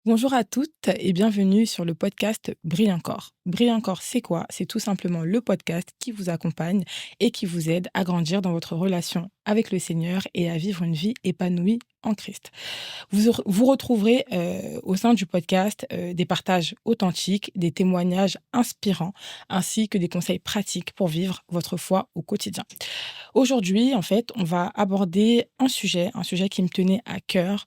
Bonjour à toutes et bienvenue sur le podcast Brille encore. Brille encore, c'est quoi? C'est tout simplement le podcast qui vous accompagne et qui vous aide à grandir dans votre relation avec le Seigneur et à vivre une vie épanouie en Christ. Vous retrouverez au sein du podcast des partages authentiques, des témoignages inspirants, ainsi que des conseils pratiques pour vivre votre foi au quotidien. Aujourd'hui, en fait, on va aborder un sujet qui me tenait à cœur,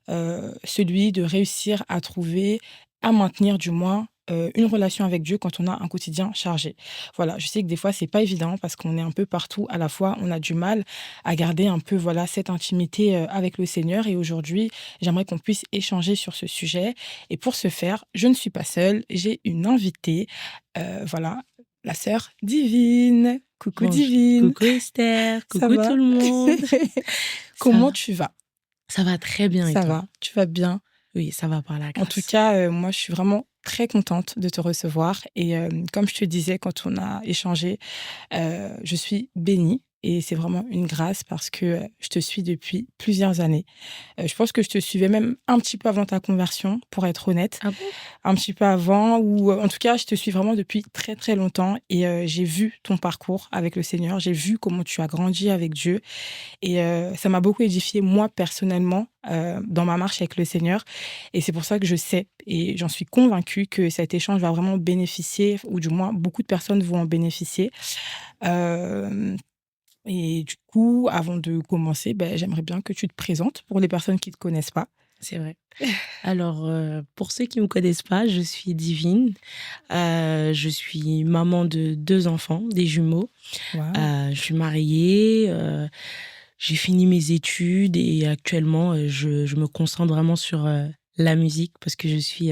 celui de réussir à trouver, à maintenir du moins, une relation avec Dieu quand on a un quotidien chargé. Voilà, je sais que des fois c'est pas évident parce qu'on est un peu partout à la fois, on a du mal à garder un peu, voilà, cette intimité, avec le Seigneur et aujourd'hui, j'aimerais qu'on puisse échanger sur ce sujet et pour ce faire, je ne suis pas seule, j'ai une invitée, voilà, la sœur Divine. Coucou Bonjour. Divine, Coucou Esther, ça coucou va? tout le monde. Ça Comment va, tu vas? ça va très bien et Ça toi? va, tu vas bien? Oui, ça va par la En tout grâce. cas, moi, je suis vraiment très contente de te recevoir et comme je te disais quand on a échangé, je suis bénie et c'est vraiment une grâce parce que, je te suis depuis plusieurs années. Je pense que je te suivais même un petit peu avant ta conversion, pour être honnête. Ah bon? Un petit peu avant ou, en tout cas, je te suis vraiment depuis très, très longtemps et j'ai vu ton parcours avec le Seigneur. J'ai vu comment tu as grandi avec Dieu et ça m'a beaucoup édifiée, moi, personnellement, dans ma marche avec le Seigneur et c'est pour ça que je sais et j'en suis convaincue que cet échange va vraiment bénéficier ou du moins beaucoup de personnes vont en bénéficier. Hem Et du coup, avant de commencer, j'aimerais bien que tu te présentes pour les personnes qui ne te connaissent pas. C'est vrai. Alors, pour ceux qui ne me connaissent pas, je suis Divine. Je suis maman de 2 enfants, des jumeaux. Waouh! Je suis mariée, j'ai fini mes études et actuellement, je me concentre vraiment sur, la musique parce que je suis,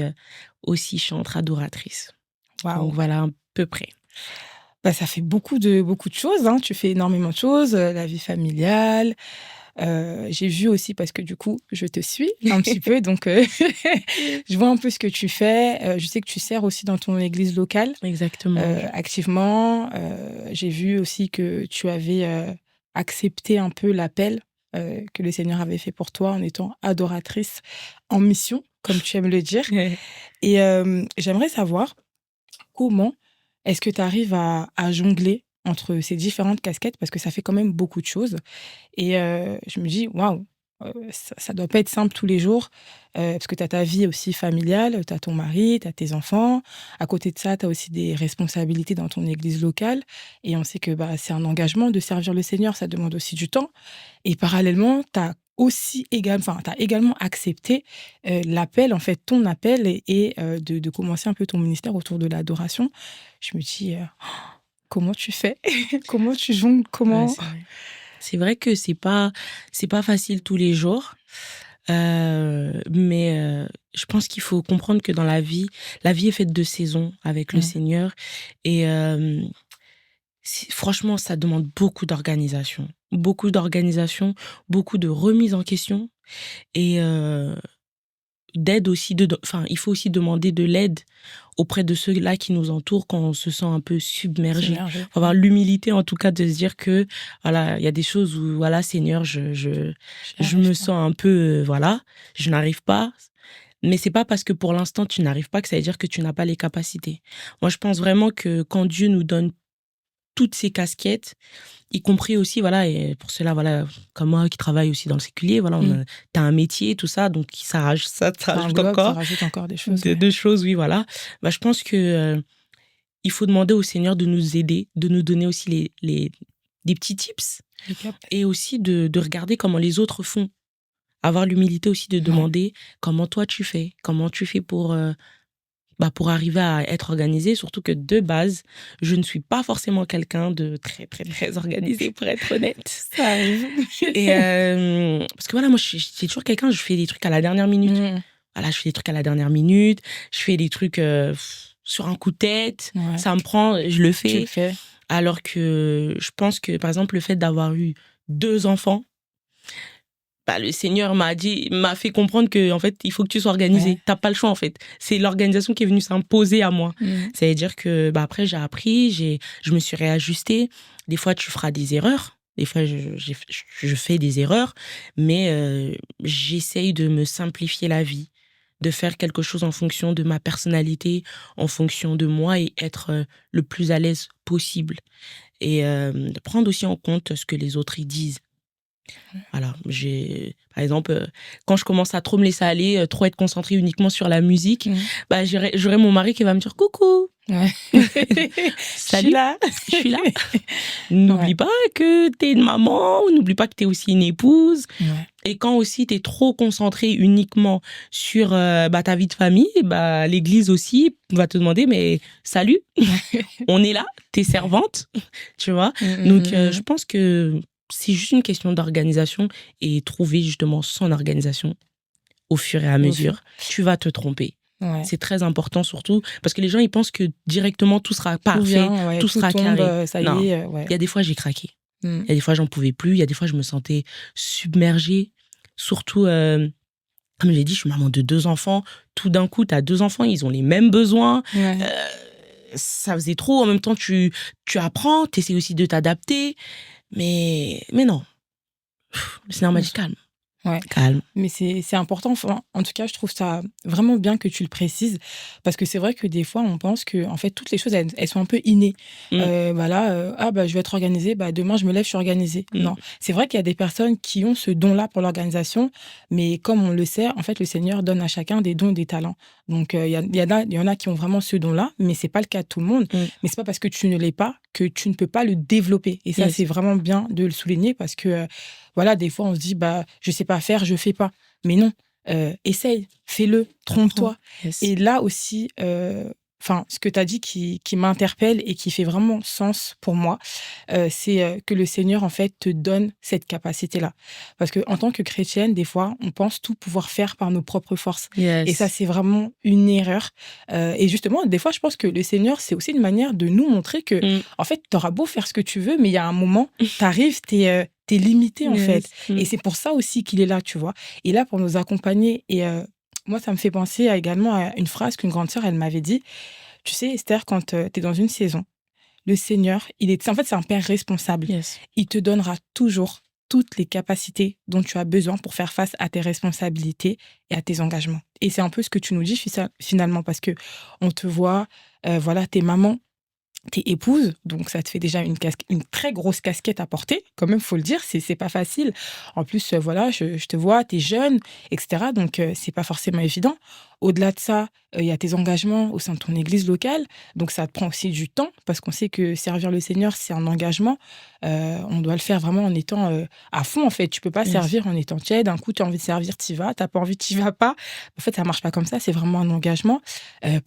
aussi chantre adoratrice. Donc Waouh! voilà à peu près. Ça fait beaucoup de choses, hein. Tu fais énormément de choses, la vie familiale. J'ai vu aussi parce que du coup, je te suis un petit peu donc je vois un peu ce que tu fais. Je sais que tu sers aussi dans ton église locale, Exactement. activement. J'ai vu aussi que tu avais, accepté un peu l'appel, que le Seigneur avait fait pour toi en étant adoratrice en mission, comme tu aimes le dire et j'aimerais savoir comment est-ce que tu arrives à jongler entre ces différentes casquettes? Parce que ça fait quand même beaucoup de choses et je me dis: «Waouh, ça doit pas être simple tous les jours», parce que tu as ta vie aussi familiale, tu as ton mari, tu as tes enfants. À côté de ça, tu as aussi des responsabilités dans ton église locale et on sait que, c'est un engagement de servir le Seigneur, ça demande aussi du temps et parallèlement, tu as aussi tu as également accepté, l'appel, en fait, ton appel et de commencer un peu ton ministère autour de l'adoration. Je me dis, «Comment tu fais? Comment tu jongles? Ouais, Comment?» c'est vrai. C'est vrai que c'est pas facile tous les jours, mais je pense qu'il faut comprendre que dans la vie est faite de saisons avec le Mmh. Seigneur et franchement, ça demande beaucoup d'organisation, beaucoup de remise en question et d'aide aussi enfin, il faut aussi demander de l'aide auprès de ceux-là qui nous entourent quand on se sent un peu submergé. Submergée. Faut avoir l'humilité en tout cas de se dire que voilà, il y a des choses où voilà, Seigneur, J'y je arrive me pas. sens un peu voilà, je n'arrive pas. Mais c'est pas parce que pour l'instant tu n'arrives pas que ça veut dire que tu n'as pas les capacités. Moi, je pense vraiment que quand Dieu nous donne toutes ces casquettes, y compris aussi, voilà, et pour cela, voilà, comme moi qui travaille aussi dans le séculier, voilà, Mmh. t'as un métier, tout ça, donc ça Ça rajoute englobe, ça encore rajoute encore des choses, de ouais. deux choses, oui, voilà. Bah, je pense que il faut demander au Seigneur de nous aider, de nous donner aussi des petits tips Les cap et aussi de regarder comment les autres font. Avoir l'humilité aussi de Ouais. demander comment toi tu fais, comment tu fais pour arriver à être organisé, surtout que de base, je ne suis pas forcément quelqu'un de très, très, très organisé, pour être honnête. Ça arrive. Et parce que voilà, moi, c'est toujours quelqu'un, je fais des trucs à la dernière minute. Mmh. Voilà, je fais des trucs à la dernière minute, je fais des trucs sur un coup de tête, Ouais, ça me prend, je le tu le fais. fais. Alors que je pense que, par exemple, le fait d'avoir eu 2 enfants, bah, le Seigneur m'a fait comprendre que, en fait, il faut que tu sois Ouais. organisé. T'as pas le choix, en fait. C'est l'organisation qui est venue s'imposer à moi. Mmh. Ça veut dire que, bah, après, j'ai appris, je me suis réajustée. Des fois, tu feras des erreurs. Des fois, je fais des erreurs, mais j'essaye de me simplifier la vie, de faire quelque chose en fonction de ma personnalité, en fonction de moi et être le plus à l'aise possible. Et de prendre aussi en compte ce que les autres y disent. Voilà, par exemple, quand je commence à trop me laisser aller, trop être concentrée uniquement sur la musique, bah, j'aurai mon mari qui va me dire coucou. Ouais. Salut, je suis là. Ouais. N'oublie pas que t'es une maman, n'oublie pas que t'es aussi une épouse. Ouais. Et quand aussi t'es trop concentrée uniquement sur ta vie de famille, bah, l'église aussi va te demander, mais salut, on est là, t'es servante, tu vois. Donc, je pense que c'est juste une question d'organisation et trouver justement son organisation au fur et à mesure. Tu vas te tromper. Ouais. C'est très important surtout parce que les gens ils pensent que directement tout sera parfait, tout sera tombe, carré. ça Non, y est, ouais. il y a des fois j'ai craqué. Il y a des fois j'en pouvais plus, il y a des fois je me sentais submergée. Surtout, comme j'ai dit, je suis maman de 2 enfants. Tout d'un coup, tu as 2 enfants, ils ont les mêmes besoins. Ouais. Ça faisait trop. En même temps, tu apprends, tu essaies aussi de t'adapter. Mais non. Le Seigneur m'a dit calme. Ouais. Calme. Mais c'est important. Enfin, en tout cas, je trouve ça vraiment bien que tu le précises. Parce que c'est vrai que des fois, on pense que en fait, toutes les choses, elles sont un peu innées. Je vais être organisée. Demain, je me lève, je suis organisée. Non. C'est vrai qu'il y a des personnes qui ont ce don-là pour l'organisation. Mais comme on le sait, en fait, le Seigneur donne à chacun des dons et des talents. Donc, il y en a qui ont vraiment ce don-là. Mais c'est pas le cas de tout le monde. Mais c'est pas parce que tu ne l'es pas que tu ne peux pas le développer. Et ça, c'est vraiment bien de le souligner parce que... Voilà, des fois, on se dit, je sais pas faire, je fais pas. Mais non, essaye, fais-le, trompe-toi. Yes. Et là aussi, ce que tu as dit qui m'interpelle et qui fait vraiment sens pour moi, c'est que le Seigneur, en fait, te donne cette capacité-là. Parce qu'en tant que chrétienne, des fois, on pense tout pouvoir faire par nos propres forces. Yes. Et ça, c'est vraiment une erreur. Et justement, des fois, je pense que le Seigneur, c'est aussi une manière de nous montrer que, en fait, tu auras beau faire ce que tu veux, mais il y a un moment, tu arrives, t'es limité, en fait. Et c'est pour ça aussi qu'il est là, tu vois. Et là, pour nous accompagner. Et moi, ça me fait penser également à une phrase qu'une grande sœur, elle m'avait dit. Tu sais, Esther, quand tu es dans une saison, le Seigneur, en fait, c'est un père responsable. Yes. Il te donnera toujours toutes les capacités dont tu as besoin pour faire face à tes responsabilités et à tes engagements. Et c'est un peu ce que tu nous dis finalement, parce que on te voit, t'es maman, t'es épouse, donc ça te fait déjà une très grosse casquette à porter, quand même, faut le dire, c'est pas facile. En plus, je te vois, t'es jeune, etc. Donc, c'est pas forcément évident. Au-delà de ça, il y a tes engagements au sein de ton église locale, donc ça te prend aussi du temps, parce qu'on sait que servir le Seigneur, c'est un engagement. On doit le faire vraiment en étant à fond, en fait. Tu peux pas servir en étant tiède. D'un coup, tu as envie de servir, t'y vas. T'as pas envie, t'y vas pas. En fait, ça marche pas comme ça, c'est vraiment un engagement.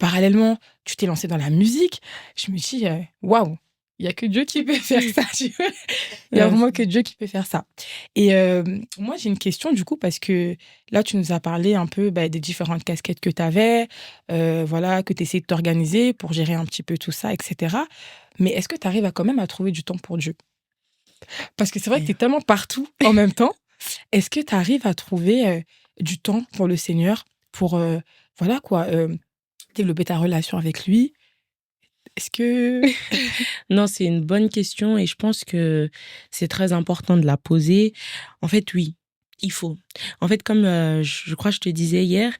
Parallèlement, tu t'es lancé dans la musique. Je me dis, waouh, il y a que Dieu qui peut faire ça. Tu vois, il y a vraiment que Dieu qui peut faire ça. Et moi, j'ai une question du coup, parce que là, tu nous as parlé un peu des différentes casquettes que tu avais, que tu essayais de t'organiser pour gérer un petit peu tout ça, etc. Mais est-ce que tu arrives quand même à trouver du temps pour Dieu? Parce que c'est vrai que tu es tellement partout en même temps. Est-ce que tu arrives à trouver du temps pour le Seigneur, pour développer ta relation avec lui? Est-ce que... Non, c'est une bonne question et je pense que c'est très important de la poser. En fait, oui, il faut. En fait, comme je crois que je te disais hier,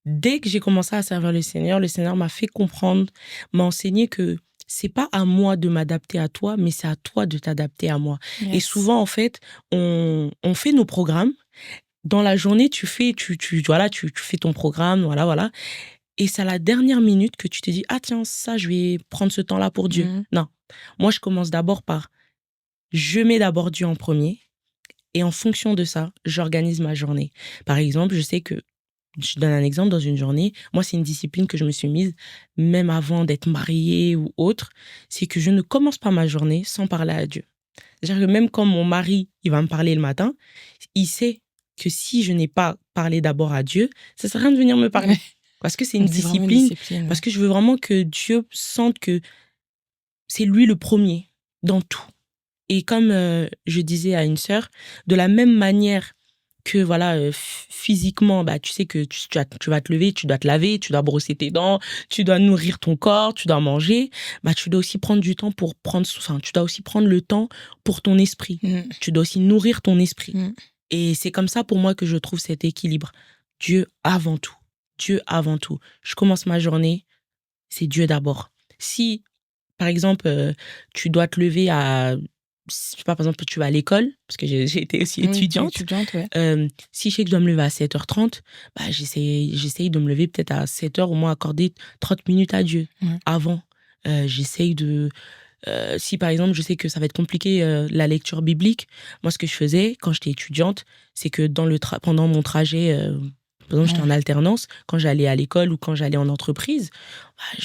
dès que j'ai commencé à servir le Seigneur m'a fait comprendre, m'a enseigné que c'est pas à moi de m'adapter à toi, mais c'est à toi de t'adapter à moi. Yes. Et souvent, en fait, on fait nos programmes. Dans la journée, tu fais ton programme, voilà. Et c'est à la dernière minute que tu te dis « Ah tiens, ça, je vais prendre ce temps-là pour Dieu. » Non. Moi, je commence d'abord par je mets d'abord Dieu en premier et en fonction de ça, j'organise ma journée. Par exemple, je sais que, je donne un exemple dans une journée, moi, c'est une discipline que je me suis mise même avant d'être mariée ou autre, c'est que je ne commence pas ma journée sans parler à Dieu. C'est-à-dire que même quand mon mari, il va me parler le matin, il sait que si je n'ai pas parlé d'abord à Dieu, ça sert à rien de venir me parler. Parce que c'est une discipline, parce que je veux vraiment que Dieu sente que c'est lui le premier dans tout. Et comme je disais à une sœur, de la même manière que physiquement, tu sais que tu vas te lever, tu dois te laver, tu dois brosser tes dents, tu dois nourrir ton corps, tu dois manger, tu dois aussi prendre du temps tu dois aussi prendre le temps pour ton esprit. Tu dois aussi nourrir ton esprit. Et c'est comme ça pour moi que je trouve cet équilibre. Dieu avant tout. Dieu avant tout. Je commence ma journée, c'est Dieu d'abord. Si, par exemple, tu dois te lever à... Je sais pas, par exemple, tu vas à l'école, parce que j'ai été aussi Oui, t'es étudiante. étudiante, ouais. Si je sais que je dois me lever à 7h30, bah, j'essaye de me lever peut-être à 7h, au moins accorder 30 minutes à Dieu Ouais. avant. J'essaye de... si par exemple je sais que ça va être compliqué la lecture biblique, moi ce que je faisais quand j'étais étudiante, c'est que pendant mon trajet, par exemple j'étais en Ouais. alternance, quand j'allais à l'école ou quand j'allais en entreprise, bah,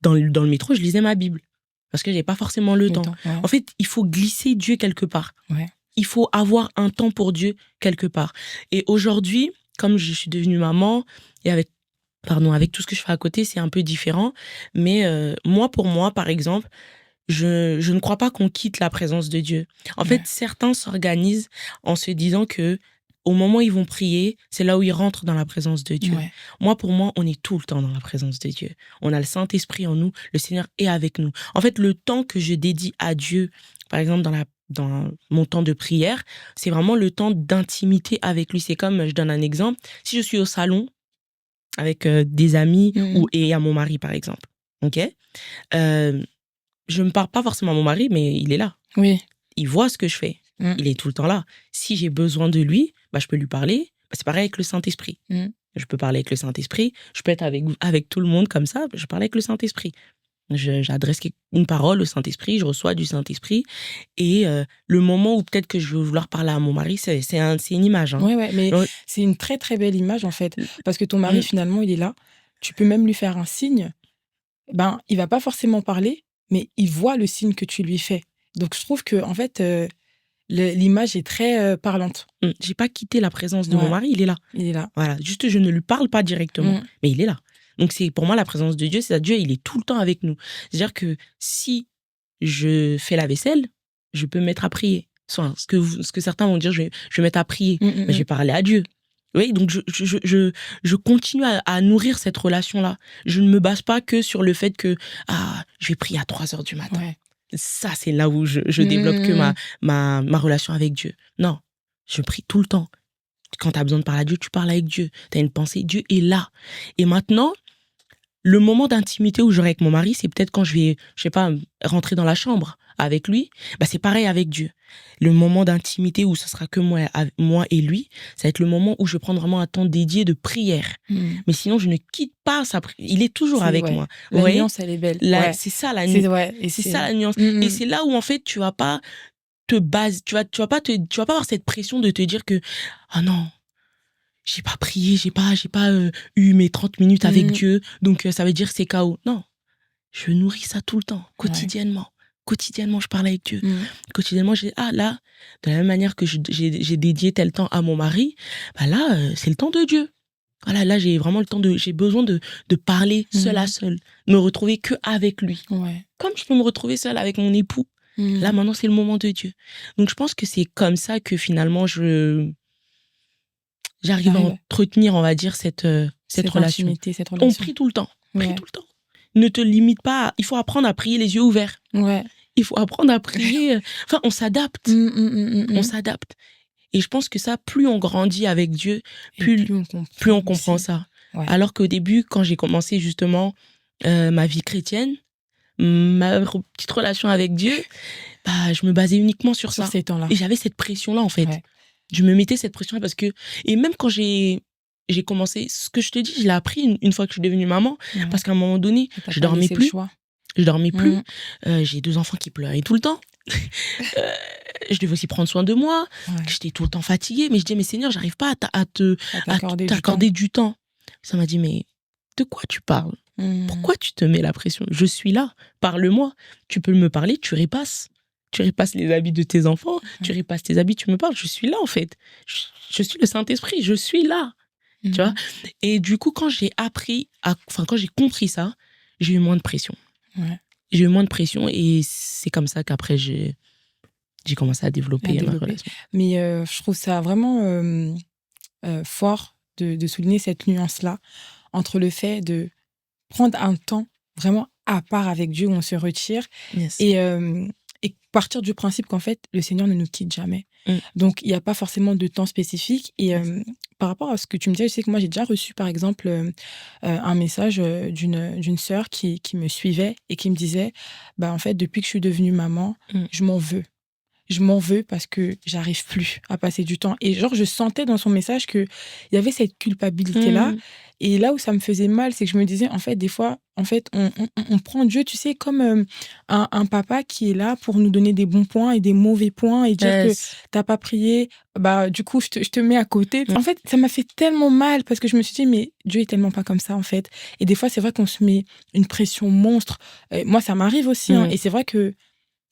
dans le métro je lisais ma Bible parce que j'avais pas forcément le Le temps. temps, ouais. En fait, il faut glisser Dieu quelque part. Ouais. Il faut avoir un temps pour Dieu quelque part. Et aujourd'hui, comme je suis devenue maman et avec tout ce que je fais à côté, c'est un peu différent. Mais pour moi, par exemple, je ne crois pas qu'on quitte la présence de Dieu. En fait, Ouais. certains s'organisent en se disant que au moment où ils vont prier, c'est là où ils rentrent dans la présence de Dieu. Ouais. Pour moi, on est tout le temps dans la présence de Dieu. On a le Saint-Esprit en nous, le Seigneur est avec nous. En fait, le temps que je dédie à Dieu, par exemple dans mon temps de prière, c'est vraiment le temps d'intimité avec lui. C'est comme, je donne un exemple, si je suis au salon avec des amis Mhm. et à mon mari, par exemple, ok, je ne parle pas forcément à mon mari, mais il est là. Oui. Il voit ce que je fais. Mm. Il est tout le temps là. Si j'ai besoin de lui, bah, je peux lui parler. Bah, c'est pareil avec le Saint-Esprit. Mm. Je peux parler avec le Saint-Esprit. Je peux être avec tout le monde comme ça. Je parle avec le Saint-Esprit. J'adresse une parole au Saint-Esprit. Je reçois du Saint-Esprit. Et le moment où peut-être que je vais vouloir parler à mon mari, c'est une image. Hein. Ouais, mais Donc, c'est une très très belle image en fait. Parce que ton mari, mm, finalement, il est là. Tu peux même lui faire un signe. Ben, il va pas forcément parler, mais il voit le signe que tu lui fais. Donc, je trouve que, en fait, l'image est très parlante. j'ai pas quitté la présence de mon Ouais, mari. Il est là. il est là. Voilà, juste je ne lui parle pas directement, Mm. mais il est là. Donc c'est pour moi la présence de Dieu, c'est Dieu, il est tout le temps avec nous. C'est-à-dire que si je fais la vaisselle, je peux me mettre à prier. Soit ce que certains vont dire, je vais me mettre à prier, Mm, mais mm, je vais parler à Dieu. Oui, donc je continue à nourrir cette relation-là. Je ne me base pas que sur le fait que je vais prier à 3h du mm. matin. Ouais. Ça, c'est là où je développe que Mm. ma relation avec Dieu. Non, je prie tout le temps. Quand tu as besoin de parler à Dieu, tu parles avec Dieu. Tu as une pensée, Dieu est là. Et maintenant, le moment d'intimité où j'aurai avec mon mari, c'est peut-être quand je vais, je sais pas, rentrer dans la chambre avec lui. Bah, c'est pareil avec Dieu. Le moment d'intimité où ce sera que moi et lui, ça va être le moment où je prends vraiment un temps dédié de prière. Mm. Mais sinon, je ne quitte pas il est toujours avec Ouais. moi. Vous La voyez? nuance, elle est belle. Ouais. C'est ça la C'est nuance. ouais. Et C'est ça la nuance. Mm, Et mm. c'est là où, en fait, tu vas pas avoir cette pression de te dire que, ah non, j'ai pas prié, j'ai pas eu mes 30 minutes avec Mm. Dieu, donc ça veut dire que c'est KO. Non, je nourris ça tout le temps, Ouais. quotidiennement. Quotidiennement, je parle avec Dieu. Mm. Quotidiennement, là, de la même manière que j'ai dédié tel temps à mon mari, bah là, c'est le temps de Dieu. Voilà, là, j'ai vraiment j'ai besoin de parler seul à Mm. seul, me retrouver que avec lui. Ouais. Comme je peux me retrouver seule avec mon époux, Mm. là, maintenant, c'est le moment de Dieu. Donc, je pense que c'est comme ça que finalement, j'arrive à T'arrives entretenir, on va dire, cette relation. intimité, cette On relation. prie tout le temps. Prie Ouais. tout le temps. Ne te limite pas. Il faut apprendre à prier les yeux ouverts. Ouais. Il faut apprendre à prier. Enfin, on s'adapte. Mm, mm, mm, mm, On mm. s'adapte. Et je pense que ça, plus on grandit avec Dieu, Et plus on on comprend comprend aussi. ça. Ouais. Alors qu'au début, quand j'ai commencé justement ma vie chrétienne, ma petite relation avec Dieu, bah, je me basais uniquement sur Sur ça. ces temps-là. Et j'avais cette pression-là, en fait. Ouais. Je me mettais cette pression-là parce que... Et même quand j'ai commencé, ce que je te dis, je l'ai appris une fois que je suis devenue maman, Ouais. parce qu'à un moment donné, T'as je pas dormais laissé le plus. choix. Je dormais plus. Mm. J'ai 2 enfants qui pleuraient tout le temps. Je devais aussi prendre soin de moi. Ouais. J'étais tout le temps fatiguée. Mais je disais, mais Seigneur, j'arrive pas à t'accorder du temps. Ça m'a dit, mais de quoi tu parles? Mm. Pourquoi tu te mets la pression? Je suis là. Parle-moi. Tu peux me parler, tu repasses. Tu repasses les habits de tes enfants. Tu repasses tes habits, tu me parles. Je suis là, en fait. Je suis le Saint-Esprit. Je suis là. Mm. Tu vois? Et du coup, quand j'ai compris ça, j'ai eu moins de pression. Ouais. J'ai eu moins de pression et c'est comme ça qu'après, j'ai commencé à développer ma relation. Mais je trouve ça vraiment fort de souligner cette nuance-là entre le fait de prendre un temps vraiment à part avec Dieu où on se retire Yes. et partir du principe qu'en fait, le Seigneur ne nous quitte jamais. Mm. Donc, il n'y a pas forcément de temps spécifique. Et par rapport à ce que tu me disais, je sais que moi, j'ai déjà reçu, par exemple, un message d'une sœur qui me suivait et qui me disait, bah, en fait, depuis que je suis devenue maman, Mm. je m'en veux. Je m'en veux parce que j'arrive plus à passer du temps. Et genre, je sentais dans son message qu'il y avait cette culpabilité-là. Mm. Et là où ça me faisait mal, c'est que je me disais, en fait, des fois, en fait, on prend Dieu, tu sais, comme un papa qui est là pour nous donner des bons points et des mauvais points et dire que Yes. t'as pas prié, bah, du coup, je te mets à côté. En fait, ça m'a fait tellement mal parce que je me suis dit, mais Dieu est tellement pas comme ça, en fait. Et des fois, c'est vrai qu'on se met une pression monstre. Moi, ça m'arrive aussi, hein, Mm. et c'est vrai que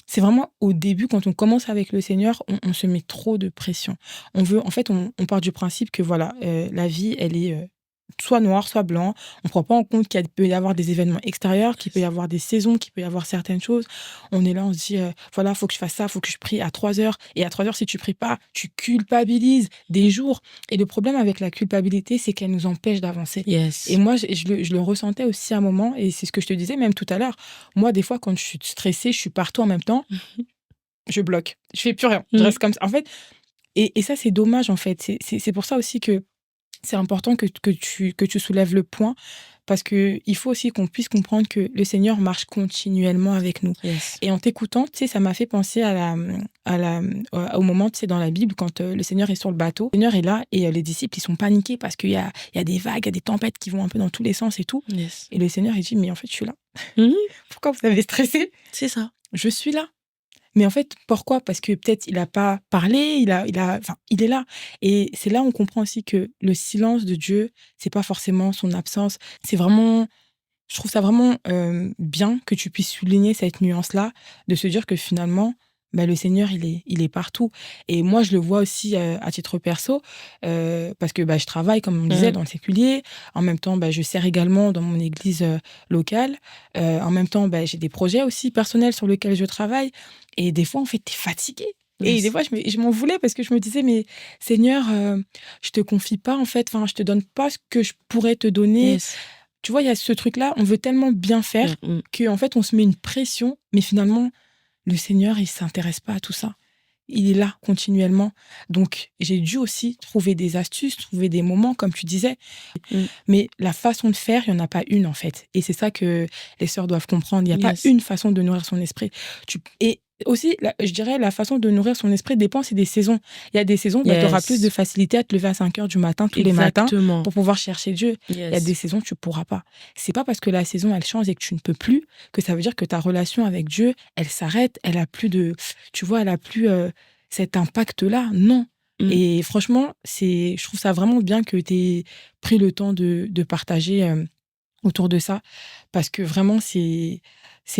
c'est vraiment au début, quand on commence avec le Seigneur, on se met trop de pression. En fait, on part du principe que voilà, la vie, elle est soit noire, soit blanc. On ne prend pas en compte qu'il peut y avoir des événements extérieurs, qu'il peut y avoir des saisons, qu'il peut y avoir certaines choses. On est là, on se dit, voilà, faut que je fasse ça, faut que je prie à 3 heures. Et à 3 heures, si tu pries pas, tu culpabilises des jours. Et le problème avec la culpabilité, c'est qu'elle nous empêche d'avancer. Et Yes. moi, je le ressentais aussi à un moment, et c'est ce que je te disais même tout à l'heure. Moi, des fois, quand je suis stressée, je suis partout en même temps, je bloque. Je fais plus rien. Je Mm. reste comme ça. En fait, et ça, c'est dommage, en fait. C'est pour ça aussi que c'est important que tu soulèves le point, parce qu'il faut aussi qu'on puisse comprendre que le Seigneur marche continuellement avec nous. Yes. Et en t'écoutant, tu sais, ça m'a fait penser au moment, tu sais, dans la Bible, quand le Seigneur est sur le bateau. Le Seigneur est là et les disciples, ils sont paniqués parce qu'il y a des vagues, il y a des tempêtes qui vont un peu dans tous les sens et tout. Yes. Et le Seigneur, il dit, mais en fait, je suis là. Mhm. Pourquoi vous avez stressé? C'est ça. Je suis là. Mais en fait, pourquoi? Parce que peut-être il n'a pas parlé, enfin, il est là. Et c'est là où on comprend aussi que le silence de Dieu, c'est pas forcément son absence. C'est vraiment, je trouve ça vraiment bien que tu puisses souligner cette nuance-là, de se dire que finalement, bah, le Seigneur, il est partout. Et moi, je le vois aussi à titre perso, parce que bah, je travaille, comme on disait, Mm. dans le séculier. En même temps, bah, je sers également dans mon église locale. En même temps, bah, j'ai des projets aussi personnels sur lesquels je travaille. Et des fois, en fait, t'es fatigué. Et des Yes. fois, je m'en voulais parce que je me disais, mais Seigneur, je te confie pas, en fait, enfin, je te donne pas ce que je pourrais te donner. Yes. Tu vois, il y a ce truc-là, on veut tellement bien faire Mm. qu'en fait, on se met une pression, mais finalement, le Seigneur, il s'intéresse pas à tout ça. Il est là continuellement. Donc, j'ai dû aussi trouver des astuces, trouver des moments, comme tu disais. Mm. Mais la façon de faire, il n'y en a pas une, en fait. Et c'est ça que les sœurs doivent comprendre. Il n'y a pas Yes. une façon de nourrir son esprit. Et aussi, je dirais, la façon de nourrir son esprit dépend, c'est des saisons. Il y a des saisons, bah, tu auras plus de Yes. facilité à te lever à 5 heures du matin, tous les matins, Exactement. pour pouvoir chercher Dieu. Il y a des Yes. saisons, tu pourras pas. C'est pas parce que la saison, elle change et que tu ne peux plus, que ça veut dire que ta relation avec Dieu, elle s'arrête, elle a plus de, tu vois, elle a plus cet impact-là. Non. Mm. Et franchement, je trouve ça vraiment bien que tu aies pris le temps de partager autour de ça, parce que vraiment, c'est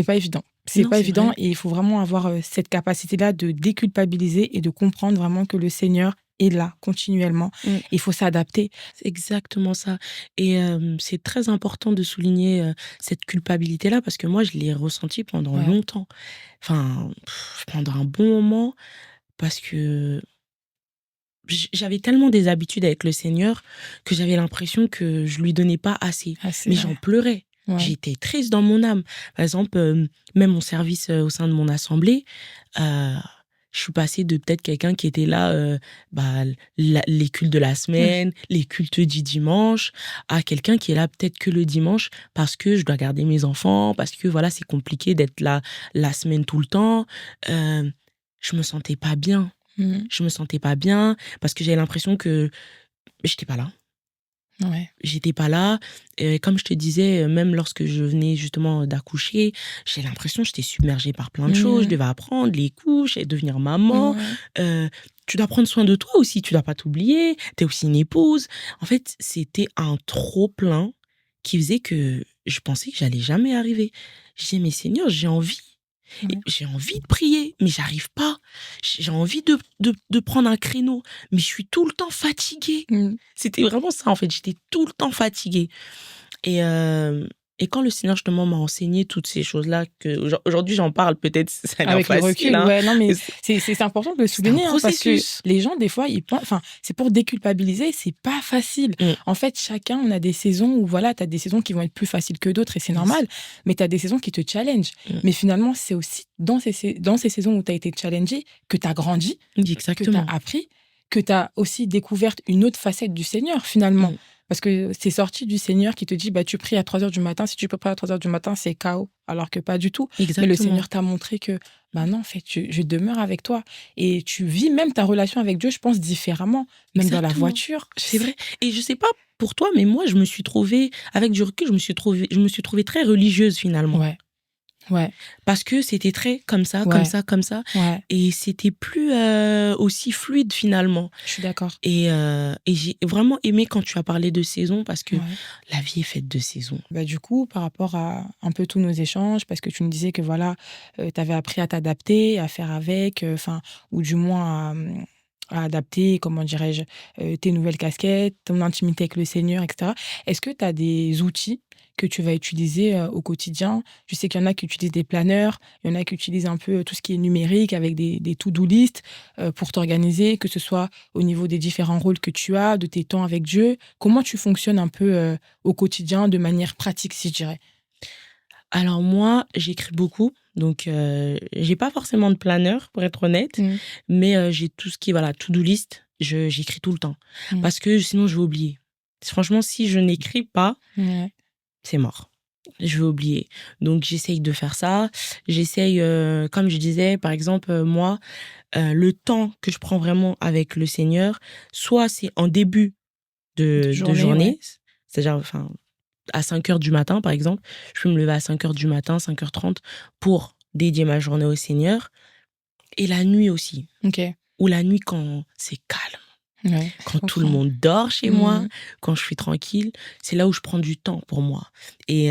pas évident. C'est Non, pas c'est évident, vrai. et il faut vraiment avoir cette capacité-là de déculpabiliser et de comprendre vraiment que le Seigneur est là continuellement. Mm. Il faut s'adapter. C'est exactement ça. Et c'est très important de souligner cette culpabilité-là parce que moi, je l'ai ressentie pendant Ouais. longtemps. Enfin, pendant un bon moment parce que j'avais tellement des habitudes avec le Seigneur que j'avais l'impression que je lui donnais pas assez. Ah, c'est Mais vrai. j'en pleurais. Ouais. J'étais triste dans mon âme. Par exemple, même mon service au sein de mon assemblée, je suis passée de peut-être quelqu'un qui était là, bah, les cultes de la semaine, les cultes du dimanche, à quelqu'un qui est là peut-être que le dimanche parce que je dois garder mes enfants, parce que voilà, c'est compliqué d'être là la semaine tout le temps. Je me sentais pas bien. Mhm. Je me sentais pas bien parce que j'avais l'impression que j'étais pas là. Ouais. J'étais pas là. Et comme je te disais, même lorsque je venais justement d'accoucher, j'ai l'impression que j'étais submergée par plein de choses. Je devais apprendre les couches et devenir maman. Ouais. Tu dois prendre soin de toi aussi, tu dois pas t'oublier. T'es aussi une épouse. En fait, c'était un trop-plein qui faisait que je pensais que j'allais jamais arriver. Je disais, mais Seigneur, j'ai envie. Et Ouais. j'ai envie de prier, mais j'arrive pas. J'ai envie de prendre un créneau, mais je suis tout le temps fatiguée. Mhm. C'était vraiment ça, en fait. J'étais tout le temps fatiguée. Et quand le Seigneur, justement, m'a enseigné toutes ces choses-là, que aujourd'hui, j'en parle, peut-être, ça a l'air Avec le facile, recul, hein. ouais, non, mais Mais c'est important de le c'est un souligner, hein, parce que processus. les gens, des fois, ils pensent, enfin, c'est pour déculpabiliser, c'est pas facile. Mm. En fait, chacun, on a des saisons où, voilà, t'as des saisons qui vont être plus faciles que d'autres, et c'est Yes. normal, mais t'as des saisons qui te challengent. Mm. Mais finalement, c'est aussi dans ces saisons où t'as été challengé que t'as grandi, que Exactement. t'as appris, que tu as aussi découvert une autre facette du Seigneur, finalement. Mm. Parce que c'est sorti du Seigneur qui te dit, tu pries à 3 heures du matin. Si tu peux pas à 3 heures du matin, c'est chaos. Alors que pas du tout. Mais le Exactement. Seigneur t'a montré que, non, en fait, je demeure avec toi. Et tu vis même ta relation avec Dieu, je pense, différemment. Même dans la Exactement. voiture. C'est vrai. Et je sais pas pour toi, mais moi, je me suis trouvée, avec du recul, je me suis trouvée très religieuse finalement. Ouais. Ouais. Parce que c'était très comme ça, Ouais. comme ça, comme ça. Ouais. Et c'était plus aussi fluide finalement. Je suis d'accord. Et j'ai vraiment aimé quand tu as parlé de saison parce que Ouais. la vie est faite de saisons. Du coup, par rapport à un peu tous nos échanges, parce que tu me disais que voilà, tu avais appris à t'adapter, à faire avec, ou du moins à adapter, comment dirais-je, tes nouvelles casquettes, ton intimité avec le Seigneur, etc. Est-ce que tu as des outils que tu vas utiliser au quotidien? Je sais qu'il y en a qui utilisent des planeurs, il y en a qui utilisent un peu tout ce qui est numérique avec des to-do list pour t'organiser, que ce soit au niveau des différents rôles que tu as, de tes temps avec Dieu. Comment tu fonctionnes un peu au quotidien de manière pratique, si je dirais? Alors moi, j'écris beaucoup. Donc, j'ai pas forcément de planeur, pour être honnête. Mais j'ai tout ce qui est, voilà, to-do list. J'écris tout le temps. Parce que sinon, je vais oublier. Franchement, si je n'écris pas, Ouais. c'est mort. Je vais oublier. Donc, j'essaye de faire ça. J'essaye, comme je disais, par exemple, moi, le temps que je prends vraiment avec le Seigneur, soit c'est en début de journée, Ouais. c'est-à-dire, enfin, à 5 heures du matin, par exemple. Je peux me lever à 5 heures du matin, 5h30, pour dédier ma journée au Seigneur. Et la nuit aussi. Ok. Ou la nuit quand c'est calme. Ouais, Quand tout le monde dort chez moi, quand je suis tranquille, c'est là où je prends du temps pour moi. Et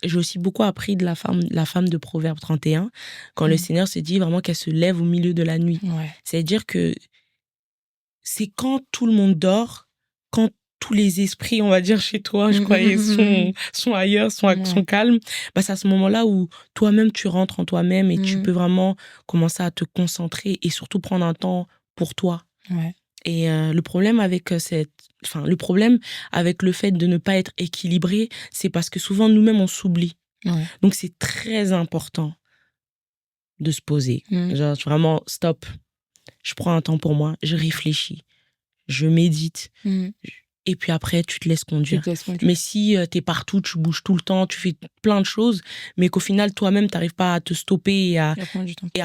j'ai aussi beaucoup appris de la femme de Proverbe 31, quand le Seigneur se dit vraiment qu'elle se lève au milieu de la nuit. Ouais. C'est-à-dire que c'est quand tout le monde dort, quand tous les esprits, on va dire, chez toi, je croyais, sont ailleurs, sont calmes, c'est à ce moment-là où toi-même, tu rentres en toi-même et tu peux vraiment commencer à te concentrer et surtout prendre un temps pour toi. Ouais. Et le problème avec le problème avec le fait de ne pas être équilibré, c'est parce que souvent, nous-mêmes, on s'oublie. Ouais. Donc, c'est très important de se poser. Genre, vraiment, stop. Je prends un temps pour moi, je réfléchis, je médite. Et puis après, tu te laisses conduire. Mais si t'es partout, tu bouges tout le temps, tu fais plein de choses, mais qu'au final, toi-même, t'arrives pas à te stopper et à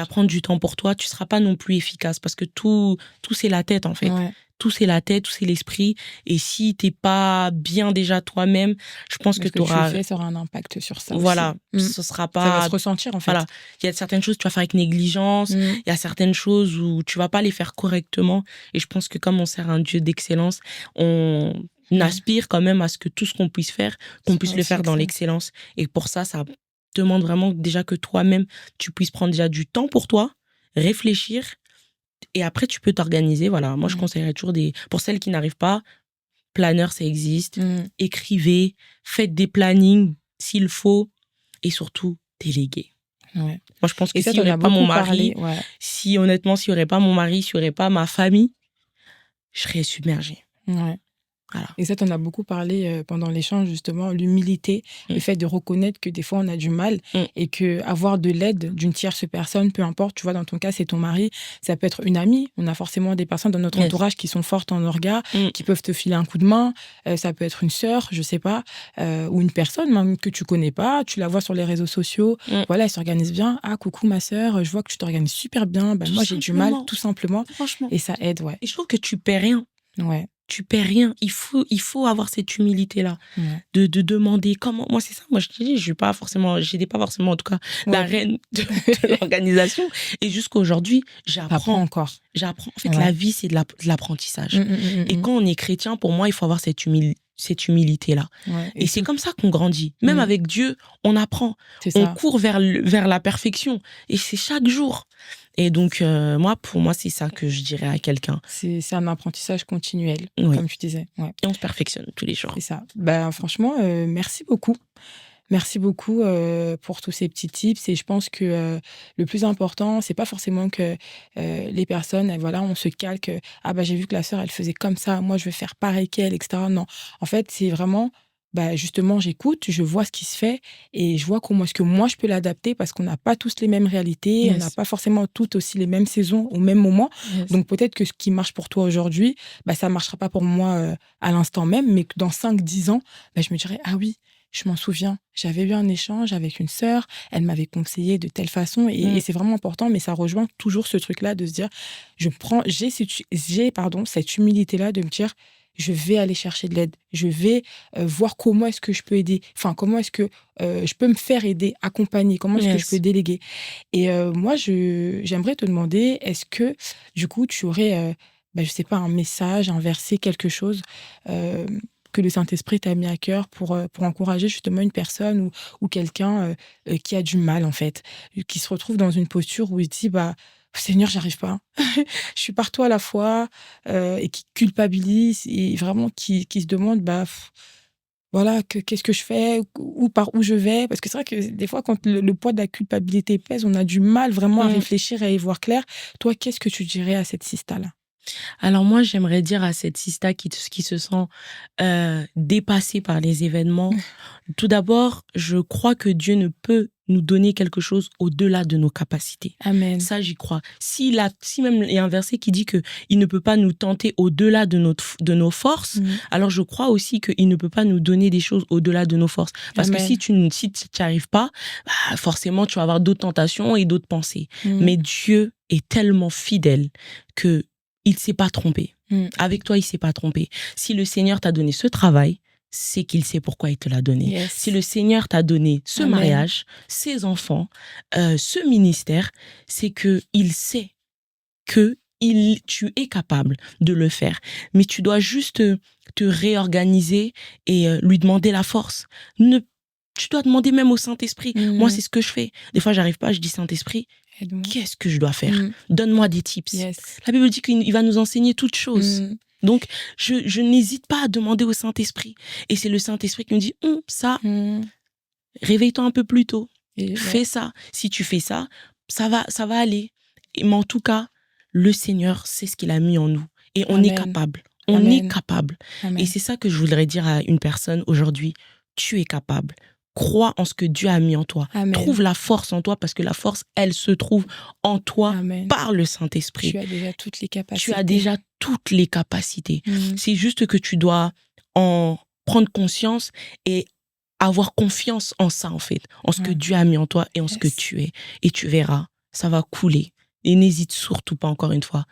prendre du temps pour toi, tu seras pas non plus efficace parce que tout c'est la tête, en fait. Ouais. Tout c'est la tête, tout c'est l'esprit. Et si t'es pas bien déjà toi-même, je pense que t'auras... Ce que tu fais, ça aura un impact sur ça Voilà, aussi. ce sera pas... Ça va se ressentir, en fait. Voilà, il y a certaines choses que tu vas faire avec négligence, il y a certaines choses où tu vas pas les faire correctement. Et je pense que comme on sert un Dieu d'excellence, on aspire quand même à ce que tout ce qu'on puisse faire, qu'on puisse le faire dans l'excellence. Et pour ça, ça demande vraiment déjà que toi-même, tu puisses prendre déjà du temps pour toi, réfléchir, et après, tu peux t'organiser. Voilà, moi, je conseillerais toujours pour celles qui n'arrivent pas, planeur, ça existe. Écrivez, faites des plannings s'il faut, et surtout, déléguez. Ouais. Moi, je pense que s'il n'y aurait pas mon mari, honnêtement, s'il n'y aurait pas mon mari, s'il n'y aurait pas ma famille, je serais submergée. Ouais. Voilà. Et ça, t'en as beaucoup parlé pendant l'échange, justement, l'humilité, le fait de reconnaître que des fois, on a du mal et que avoir de l'aide d'une tierce personne, peu importe, tu vois, dans ton cas, c'est ton mari, ça peut être une amie, on a forcément des personnes dans notre entourage qui sont fortes en orga, qui peuvent te filer un coup de main, ça peut être une sœur, je sais pas, ou une personne même que tu connais pas, tu la vois sur les réseaux sociaux, voilà, elle s'organise bien, ah, coucou ma sœur, je vois que tu t'organises super bien, moi j'ai du mal, tout simplement, franchement. Et ça aide, ouais. Et je trouve que tu perds rien. Ouais. Tu perds rien. Il faut avoir cette humilité-là. De demander comment. Moi, c'est ça. Moi, je te dis, j'étais pas forcément, en tout cas, la reine de l'organisation. Et jusqu'aujourd'hui, j'apprends encore. J'apprends. En fait, la vie, c'est de l'apprentissage. Et quand on est chrétien, pour moi, il faut avoir cette humilité-là. Et c'est comme ça qu'on grandit. Même avec Dieu, on apprend. On court vers la perfection. Et c'est chaque jour. Et donc, pour moi, c'est ça que je dirais à quelqu'un. C'est un apprentissage continuel, comme tu disais. Ouais. Et on se perfectionne tous les jours. C'est ça. Franchement, merci beaucoup. Merci beaucoup pour tous ces petits tips. Et je pense que le plus important, c'est pas forcément que les personnes, voilà, on se calque. J'ai vu que la sœur, elle faisait comme ça. Moi, je vais faire pareil qu'elle, etc. Non. En fait, c'est vraiment bah, justement, j'écoute, je vois ce qui se fait et je vois comment est-ce que moi je peux l'adapter parce qu'on n'a pas tous les mêmes réalités, on n'a Yes. pas forcément toutes aussi les mêmes saisons au même moment. Yes. Donc peut-être que ce qui marche pour toi aujourd'hui, bah, ça ne marchera pas pour moi à l'instant même, mais que dans 5-10 ans, bah, je me dirais, ah oui, je m'en souviens, j'avais eu un échange avec une sœur, elle m'avait conseillé de telle façon et c'est vraiment important, mais ça rejoint toujours ce truc-là de se dire, cette humilité-là de me dire, je vais aller chercher de l'aide, je vais voir comment est-ce que je peux aider, enfin comment est-ce que je peux me faire aider, accompagner, comment est-ce que je peux Yes. déléguer. Et moi, j'aimerais te demander, est-ce que du coup, tu aurais, bah, je sais pas, un message, un verset, quelque chose euh, que le Saint-Esprit t'a mis à cœur pour encourager justement une personne ou quelqu'un qui a du mal, en fait, qui se retrouve dans une posture où il dit, bah, Seigneur, j'arrive pas. Je suis partout à la fois et qui culpabilise et vraiment qui se demande, bah, voilà, qu'est-ce que je fais, ou par où je vais. Parce que c'est vrai que des fois, quand le poids de la culpabilité pèse, on a du mal vraiment à Mm. réfléchir et à y voir clair. Toi, qu'est-ce que tu dirais à cette sista-là? Alors moi, j'aimerais dire à cette sista qui se sent dépassée par les événements, tout d'abord, je crois que Dieu ne peut nous donner quelque chose au-delà de nos capacités. Amen. Ça, j'y crois. Si même il y a un verset qui dit que il ne peut pas nous tenter au-delà de nos forces, alors je crois aussi qu'il ne peut pas nous donner des choses au-delà de nos forces. Parce Amen. que si tu n'y arrives pas, bah, forcément, tu vas avoir d'autres tentations et d'autres pensées. Mais Dieu est tellement fidèle que il ne s'est pas trompé. Avec toi, il ne s'est pas trompé. Si le Seigneur t'a donné ce travail, c'est qu'il sait pourquoi il te l'a donné. Yes. Si le Seigneur t'a donné ce Amen. mariage, ces enfants, ce ministère, c'est que il sait que tu es capable de le faire. Mais tu dois juste te réorganiser et lui demander la force. Tu dois demander même au Saint-Esprit. Moi, c'est ce que je fais. Des fois, j'arrive pas, je dis Saint-Esprit, Aide-moi. qu'est-ce que je dois faire? Donne-moi des tips. Yes. La Bible dit qu'il va nous enseigner toutes choses. Donc, je n'hésite pas à demander au Saint-Esprit. Et c'est le Saint-Esprit qui me dit, ça, réveille-toi un peu plus tôt. Et Fais ça. Si tu fais ça, ça va aller. Mais en tout cas, le Seigneur sait ce qu'il a mis en nous. Et on est Amen. capable. On Amen. est capable. Amen. Et c'est ça que je voudrais dire à une personne aujourd'hui. Tu es capable. Crois en ce que Dieu a mis en toi. Amen. Trouve la force en toi parce que la force, elle se trouve en toi. Amen. Par le Saint-Esprit. Tu as déjà toutes les capacités. Tu as déjà toutes les capacités. C'est juste que tu dois en prendre conscience et avoir confiance en ça, en fait, en ce que Dieu a mis en toi et en ce que tu es. Et tu verras, ça va couler. Et n'hésite surtout pas, encore une fois,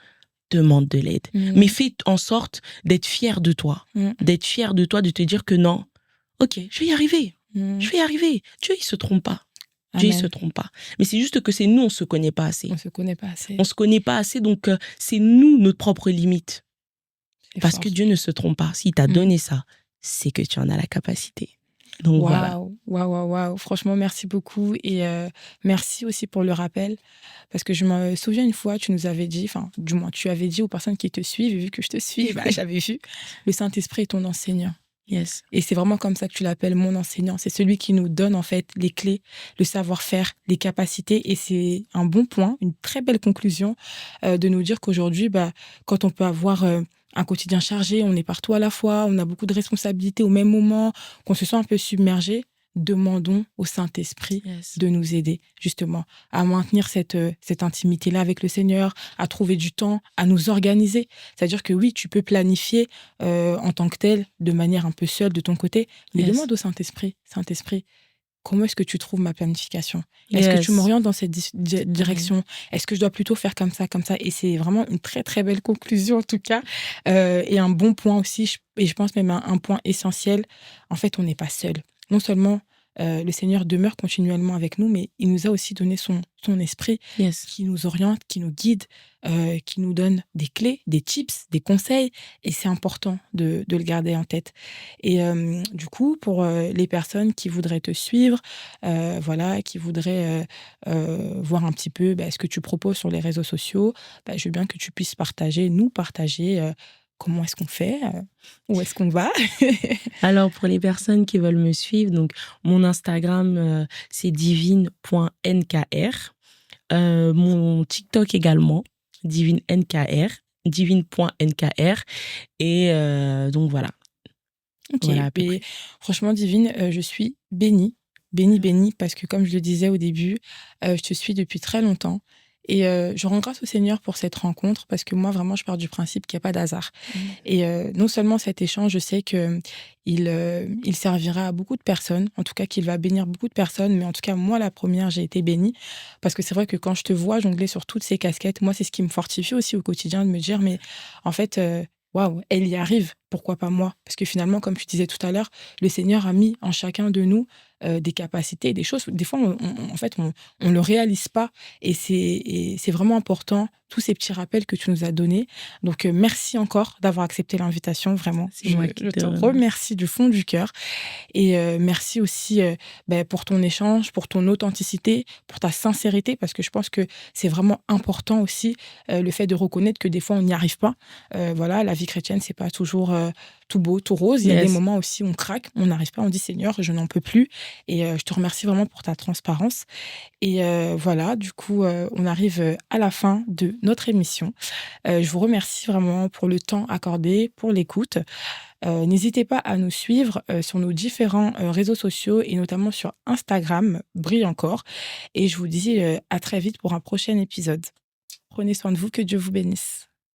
demande de l'aide. Mais fais en sorte d'être fier de toi. D'être fier de toi, de te dire que non, ok, je vais y arriver. Je vais y arriver. Dieu, il se trompe pas. Dieu, il se trompe pas. Mais c'est juste que c'est nous, on se connaît pas assez. On se connaît pas assez. On se connaît pas assez, donc c'est nous, notre propre limite. Parce fort. que Dieu ne se trompe pas. S'il t'a donné ça, c'est que tu en as la capacité. Donc voilà. Waouh. Franchement, merci beaucoup. Et merci aussi pour le rappel. Parce que je me souviens une fois, tu nous avais dit, enfin, du moins, tu avais dit aux personnes qui te suivent, et vu que je te suis, bah, j'avais vu, le Saint-Esprit est ton enseignant. Yes. Et c'est vraiment comme ça que tu l'appelles, mon enseignant. C'est celui qui nous donne, en fait, les clés, le savoir-faire, les capacités. Et c'est un bon point, une très belle conclusion de nous dire qu'aujourd'hui, bah, quand on peut avoir un quotidien chargé, on est partout à la fois, on a beaucoup de responsabilités au même moment, qu'on se sent un peu submergé, demandons au Saint-Esprit de nous aider, justement, à maintenir cette intimité-là avec le Seigneur, à trouver du temps, à nous organiser. C'est-à-dire que oui, tu peux planifier en tant que tel, de manière un peu seule de ton côté, mais demande au Saint-Esprit, Saint-Esprit, comment est-ce que tu trouves ma planification? Est-ce que tu m'orientes dans cette direction? Est-ce que je dois plutôt faire comme ça, comme ça? Et c'est vraiment une très, très belle conclusion, en tout cas. Et un bon point aussi, et je pense même un point essentiel. En fait, on n'est pas seul. Non seulement le Seigneur demeure continuellement avec nous, mais il nous a aussi donné son esprit qui nous oriente, qui nous guide, qui nous donne des clés, des tips, des conseils. Et c'est important de le garder en tête. Et du coup, pour les personnes qui voudraient te suivre, voilà, qui voudraient voir un petit peu ce que tu proposes sur les réseaux sociaux, je veux bien que tu puisses nous partager comment est-ce qu'on fait, où est-ce qu'on va. Alors, pour les personnes qui veulent me suivre, donc mon Instagram, c'est divine.nkr. Mon TikTok également, divine.nkr. Et donc, voilà. OK, Voilà, à peu beh, près. franchement divine, je suis bénie, bénie, bénie parce que comme je le disais au début, je te suis depuis très longtemps et je rends grâce au Seigneur pour cette rencontre parce que moi vraiment je pars du principe qu'il y a pas d'hasard Mmh. et non seulement cet échange, je sais qu'il, il servira à beaucoup de personnes, en tout cas qu'il va bénir beaucoup de personnes, mais en tout cas moi la première j'ai été bénie parce que c'est vrai que quand je te vois jongler sur toutes ces casquettes, moi c'est ce qui me fortifie aussi au quotidien de me dire: «Mais en fait, waouh, elle y arrive, pourquoi pas moi?» Parce que finalement, comme tu disais tout à l'heure, le Seigneur a mis en chacun de nous, des capacités, des choses. Des fois, en fait, on le réalise pas et c'est vraiment important, tous ces petits rappels que tu nous as donnés. Donc, merci encore d'avoir accepté l'invitation, vraiment. C'est Je moi qui je te te remercie. remercie du fond du cœur et merci aussi, pour ton échange, pour ton authenticité, pour ta sincérité parce que je pense que c'est vraiment important aussi, le fait de reconnaître que des fois on n'y arrive pas. Voilà, la vie chrétienne, c'est pas toujours, tout beau, tout rose. Il y a des Yes. moments aussi où on craque, on n'arrive pas, on dit: «Seigneur, je n'en peux plus» et je te remercie vraiment pour ta transparence et voilà, du coup, on arrive, à la fin de notre émission. Je vous remercie vraiment pour le temps accordé, pour l'écoute. N'hésitez pas à nous suivre, sur nos différents, réseaux sociaux et notamment sur Instagram, Brille encore et je vous dis, à très vite pour un prochain épisode. Prenez soin de vous, que Dieu vous bénisse.